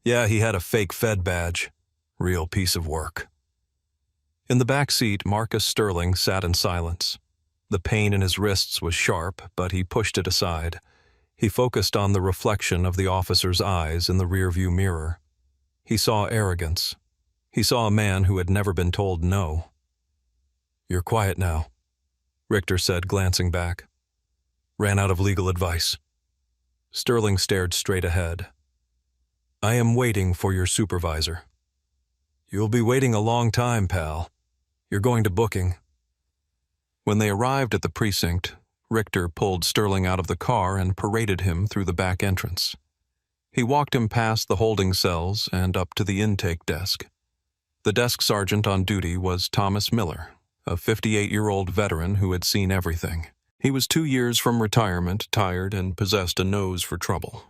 Yeah, he had a fake Fed badge. Real piece of work. In the back seat, Marcus Sterling sat in silence. The pain in his wrists was sharp, but he pushed it aside. He focused on the reflection of the officer's eyes in the rearview mirror. He saw arrogance. He saw a man who had never been told no. You're quiet now, Richter said, glancing back. Ran out of legal advice. Sterling stared straight ahead. I am waiting for your supervisor. You'll be waiting a long time, pal. You're going to booking. When they arrived at the precinct, Richter pulled Sterling out of the car and paraded him through the back entrance. He walked him past the holding cells and up to the intake desk. The desk sergeant on duty was Thomas Miller, a 58-year-old veteran who had seen everything. He was 2 years from retirement, tired, and possessed a nose for trouble.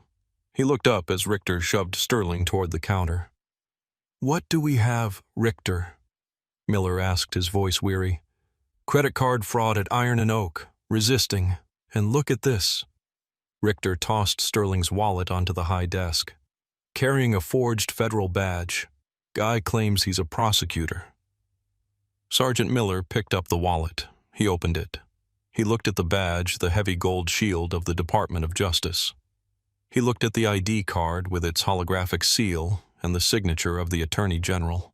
He looked up as Richter shoved Sterling toward the counter. What do we have, Richter? Miller asked, his voice weary. Credit card fraud at Iron and Oak, resisting, and look at this. Richter tossed Sterling's wallet onto the high desk. Carrying a forged federal badge. Guy claims he's a prosecutor. Sergeant Miller picked up the wallet. He opened it. He looked at the badge, the heavy gold shield of the Department of Justice. He looked at the ID card with its holographic seal and the signature of the Attorney General.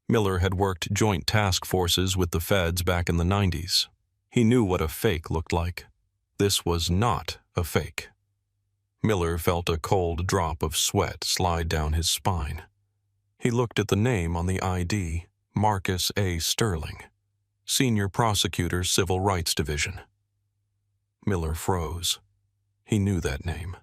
Miller had worked joint task forces with the feds back in the 90s. He knew what a fake looked like. This was not a fake. Miller felt a cold drop of sweat slide down his spine. He looked at the name on the ID, Marcus A. Sterling, Senior Prosecutor, Civil Rights Division. Miller froze. He knew that name.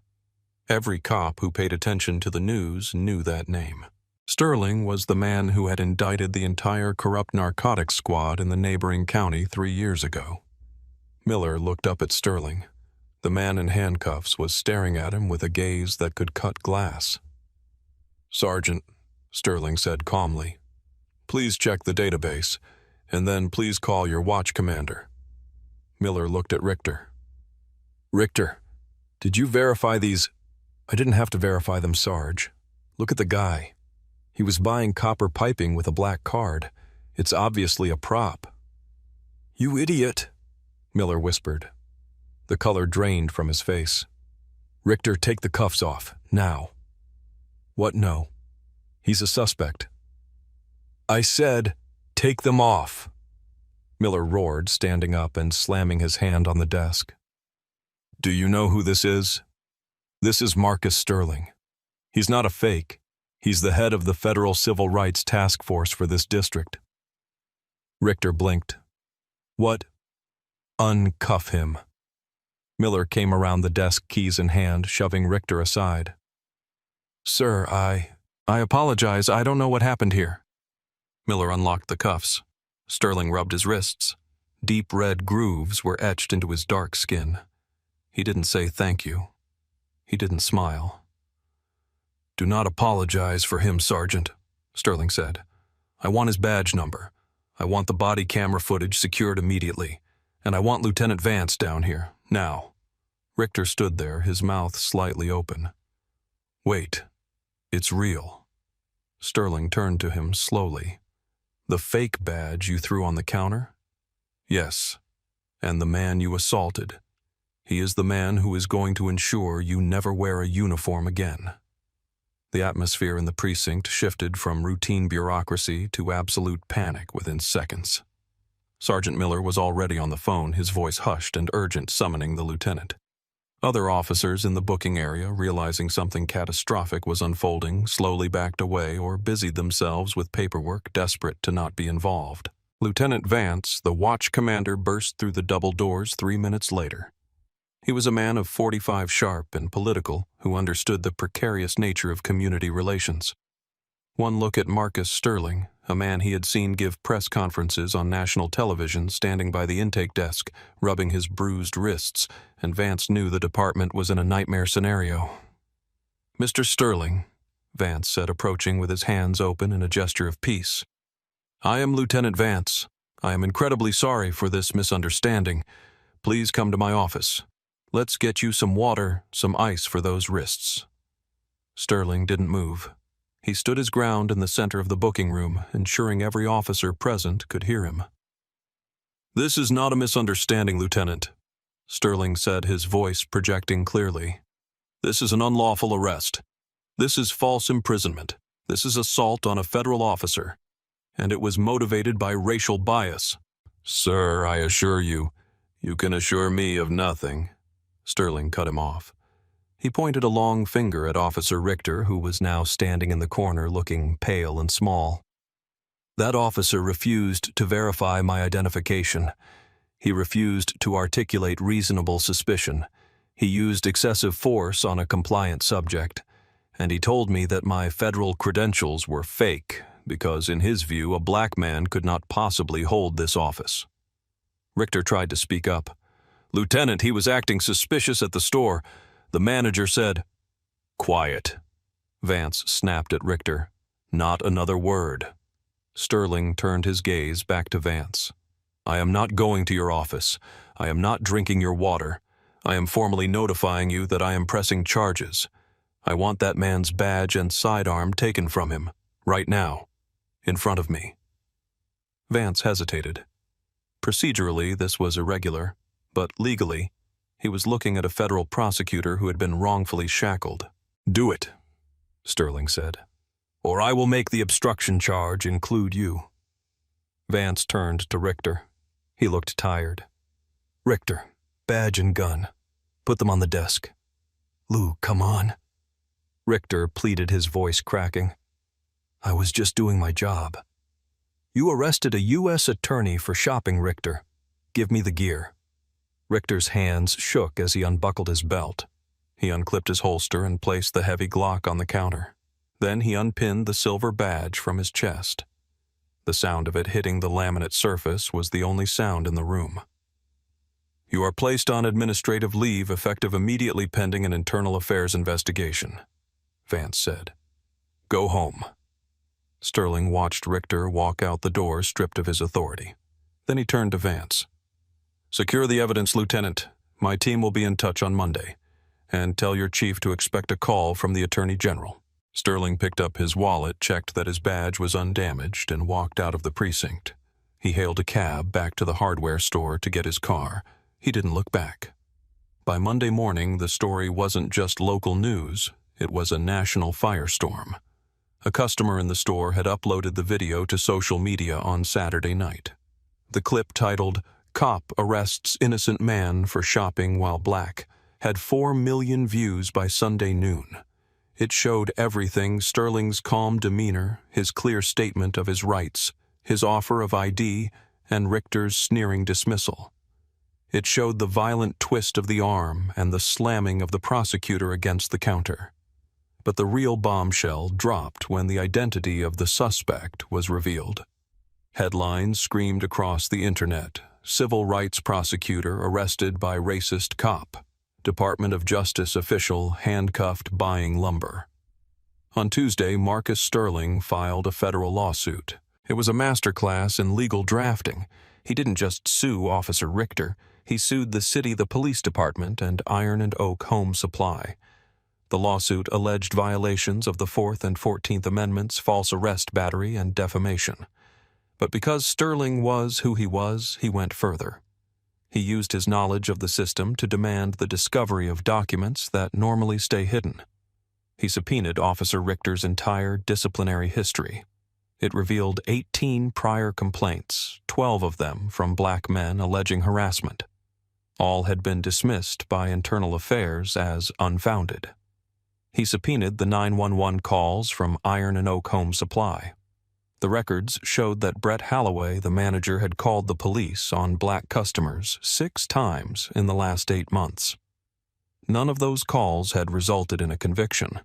Every cop who paid attention to the news knew that name. Sterling was the man who had indicted the entire corrupt narcotics squad in the neighboring county 3 years ago. Miller looked up at Sterling. The man in handcuffs was staring at him with a gaze that could cut glass. "Sergeant," Sterling said calmly, "please check the database, and then please call your watch commander." Miller looked at Richter. "Richter, did you verify these?" "I didn't have to verify them, Sarge. Look at the guy. He was buying copper piping with a black card. It's obviously a prop." "You idiot," Miller whispered. The color drained from his face. "Richter, take the cuffs off, now." "What, no? He's a suspect." "I said, take them off," Miller roared, standing up and slamming his hand on the desk. "Do you know who this is? This is Marcus Sterling. He's not a fake. He's the head of the Federal Civil Rights Task Force for this district." Richter blinked. "What?" "Uncuff him." Miller came around the desk, keys in hand, shoving Richter aside. "Sir, I apologize. I don't know what happened here." Miller unlocked the cuffs. Sterling rubbed his wrists. Deep red grooves were etched into his dark skin. He didn't say thank you. He didn't smile. "Do not apologize for him, Sergeant," Sterling said. "I want his badge number. I want the body camera footage secured immediately. And I want Lieutenant Vance down here, now." Richter stood there, his mouth slightly open. "Wait. It's real." Sterling turned to him slowly. "The fake badge you threw on the counter?" "Yes. And the man you assaulted. He is the man who is going to ensure you never wear a uniform again." The atmosphere in the precinct shifted from routine bureaucracy to absolute panic within seconds. Sergeant Miller was already on the phone, his voice hushed and urgent, summoning the lieutenant. Other officers in the booking area, realizing something catastrophic was unfolding, slowly backed away or busied themselves with paperwork, desperate to not be involved. Lieutenant Vance, the watch commander, burst through the double doors 3 minutes later. He was a man of 45 sharp and political who understood the precarious nature of community relations. One look at Marcus Sterling, a man he had seen give press conferences on national television, standing by the intake desk, rubbing his bruised wrists, and Vance knew the department was in a nightmare scenario. "Mr. Sterling," Vance said, approaching with his hands open in a gesture of peace. "I am Lieutenant Vance. I am incredibly sorry for this misunderstanding. Please come to my office. Let's get you some water, some ice for those wrists." Sterling didn't move. He stood his ground in the center of the booking room, ensuring every officer present could hear him. "This is not a misunderstanding, Lieutenant," Sterling said, his voice projecting clearly. "This is an unlawful arrest. This is false imprisonment. This is assault on a federal officer. And it was motivated by racial bias." "Sir, I assure you, you can assure me of nothing." Sterling cut him off. He pointed a long finger at Officer Richter, who was now standing in the corner looking pale and small. "That officer refused to verify my identification. He refused to articulate reasonable suspicion. He used excessive force on a compliant subject. And he told me that my federal credentials were fake because, in his view, a black man could not possibly hold this office." Richter tried to speak up. "Lieutenant, he was acting suspicious at the store. The manager said—" "Quiet," Vance snapped at Richter. "Not another word." Sterling turned his gaze back to Vance. "I am not going to your office. I am not drinking your water. I am formally notifying you that I am pressing charges. I want that man's badge and sidearm taken from him, right now, in front of me." Vance hesitated. Procedurally, this was irregular, but legally, he was looking at a federal prosecutor who had been wrongfully shackled. "Do it," Sterling said, "or I will make the obstruction charge include you." Vance turned to Richter. He looked tired. "Richter, badge and gun. Put them on the desk." "Lou, come on." Richter pleaded, his voice cracking. I was just doing my job. You arrested a U.S. attorney for shopping, Richter. Give me the gear. Richter's hands shook as he unbuckled his belt. He unclipped his holster and placed the heavy Glock on the counter. Then he unpinned the silver badge from his chest. The sound of it hitting the laminate surface was the only sound in the room. You are placed on administrative leave effective immediately pending an internal affairs investigation, Vance said. Go home. Sterling watched Richter walk out the door stripped of his authority. Then he turned to Vance. Secure the evidence, Lieutenant. My team will be in touch on Monday. And tell your chief to expect a call from the Attorney General. Sterling picked up his wallet, checked that his badge was undamaged, and walked out of the precinct. He hailed a cab back to the hardware store to get his car. He didn't look back. By Monday morning, the story wasn't just local news. It was a national firestorm. A customer in the store had uploaded the video to social media on Saturday night. The clip, titled, "Cop Arrests Innocent Man for Shopping While Black," had 4 million views by Sunday noon. It showed everything: Sterling's calm demeanor, his clear statement of his rights, his offer of ID, and Richter's sneering dismissal. It showed the violent twist of the arm and the slamming of the prosecutor against the counter. But the real bombshell dropped when the identity of the suspect was revealed. Headlines screamed across the internet: Civil rights prosecutor arrested by racist cop. Department of Justice official handcuffed buying lumber. On Tuesday, Marcus Sterling filed a federal lawsuit. It was a masterclass in legal drafting. He didn't just sue Officer Richter. He sued the city, the police department, and Iron and Oak Home Supply. The lawsuit alleged violations of the 4th and 14th Amendments, false arrest battery, and defamation. But because Sterling was who he was, he went further. He used his knowledge of the system to demand the discovery of documents that normally stay hidden. He subpoenaed Officer Richter's entire disciplinary history. It revealed 18 prior complaints, 12 of them from black men alleging harassment. All had been dismissed by Internal Affairs as unfounded. He subpoenaed the 911 calls from Iron and Oak Home Supply. The records showed that Brett Holloway, the manager, had called the police on black customers 6 times in the last 8 months. None of those calls had resulted in a conviction.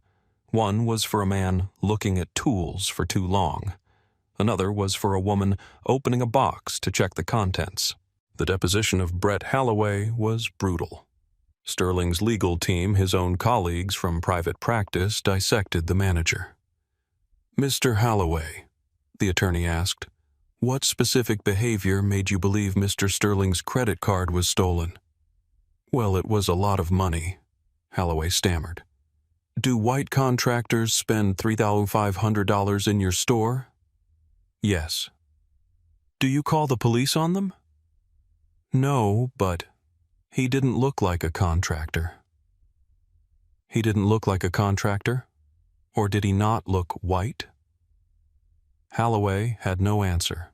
One was for a man looking at tools for too long. Another was for a woman opening a box to check the contents. The deposition of Brett Holloway was brutal. Sterling's legal team, his own colleagues from private practice, dissected the manager. Mr. Holloway, the attorney asked, what specific behavior made you believe Mr. Sterling's credit card was stolen? Well, it was a lot of money, Holloway stammered. Do white contractors spend $3,500 in your store? Yes. Do you call the police on them? No, but he didn't look like a contractor. He didn't look like a contractor? Or did he not look white? Holloway had no answer.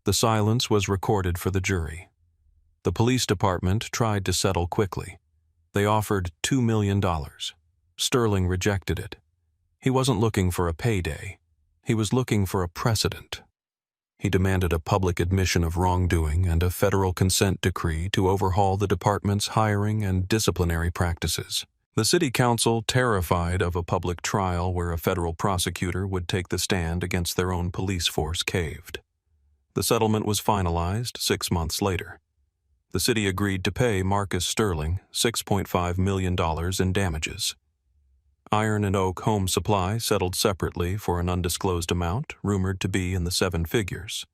The silence was recorded for the jury. The police department tried to settle quickly. They offered $2 million. Sterling rejected it. He wasn't looking for a payday. He was looking for a precedent. He demanded a public admission of wrongdoing and a federal consent decree to overhaul the department's hiring and disciplinary practices. The city council, terrified of a public trial where a federal prosecutor would take the stand against their own police force, caved. The settlement was finalized 6 months later. The city agreed to pay Marcus Sterling $6.5 million in damages. Iron and Oak Home Supply settled separately for an undisclosed amount, rumored to be in the 7 figures.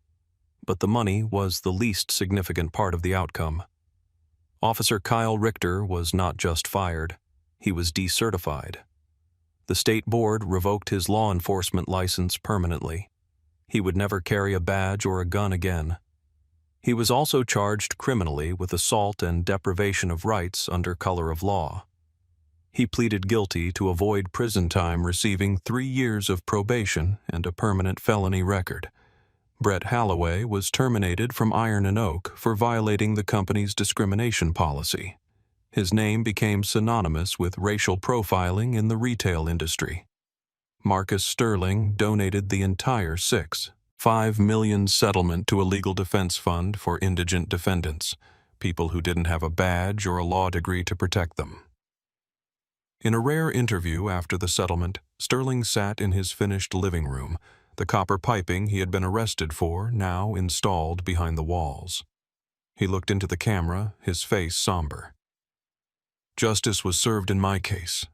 But the money was the least significant part of the outcome. Officer Kyle Richter was not just fired, he was decertified. The state board revoked his law enforcement license permanently. He would never carry a badge or a gun again. He was also charged criminally with assault and deprivation of rights under color of law. He pleaded guilty to avoid prison time, receiving 3 years of probation and a permanent felony record. Brett Holloway was terminated from Iron and Oak for violating the company's discrimination policy. His name became synonymous with racial profiling in the retail industry. Marcus Sterling donated the entire $5 million settlement to a legal defense fund for indigent defendants, people who didn't have a badge or a law degree to protect them. In a rare interview after the settlement, Sterling sat in his finished living room, the copper piping he had been arrested for now installed behind the walls. He looked into the camera, his face somber. "Justice was served in my case,"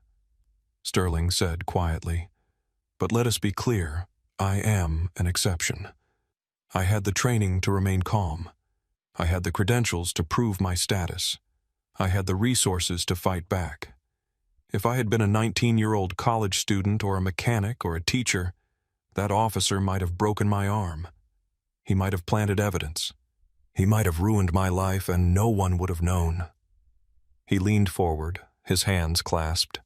Sterling said quietly. "But let us be clear, I am an exception. I had the training to remain calm. I had the credentials to prove my status. I had the resources to fight back. If I had been a 19-year-old college student or a mechanic or a teacher, that officer might have broken my arm. He might have planted evidence. He might have ruined my life and no one would have known." He leaned forward, his hands clasped.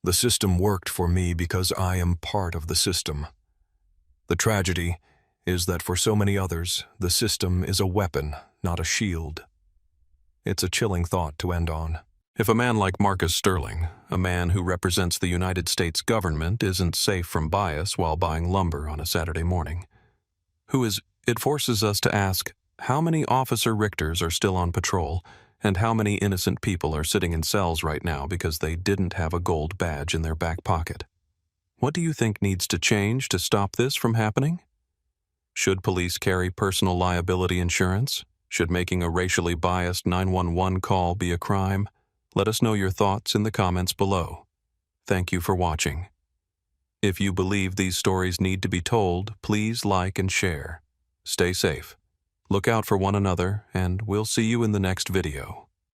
"The system worked for me because I am part of the system. The tragedy is that for so many others, the system is a weapon, not a shield." It's a chilling thought to end on. If a man like Marcus Sterling, a man who represents the United States government, isn't safe from bias while buying lumber on a Saturday morning, it forces us to ask, how many Officer Richters are still on patrol, and how many innocent people are sitting in cells right now because they didn't have a gold badge in their back pocket? What do you think needs to change to stop this from happening? Should police carry personal liability insurance? Should making a racially biased 911 call be a crime? Let us know your thoughts in the comments below. Thank you for watching. If you believe these stories need to be told, please like and share. Stay safe. Look out for one another, and we'll see you in the next video.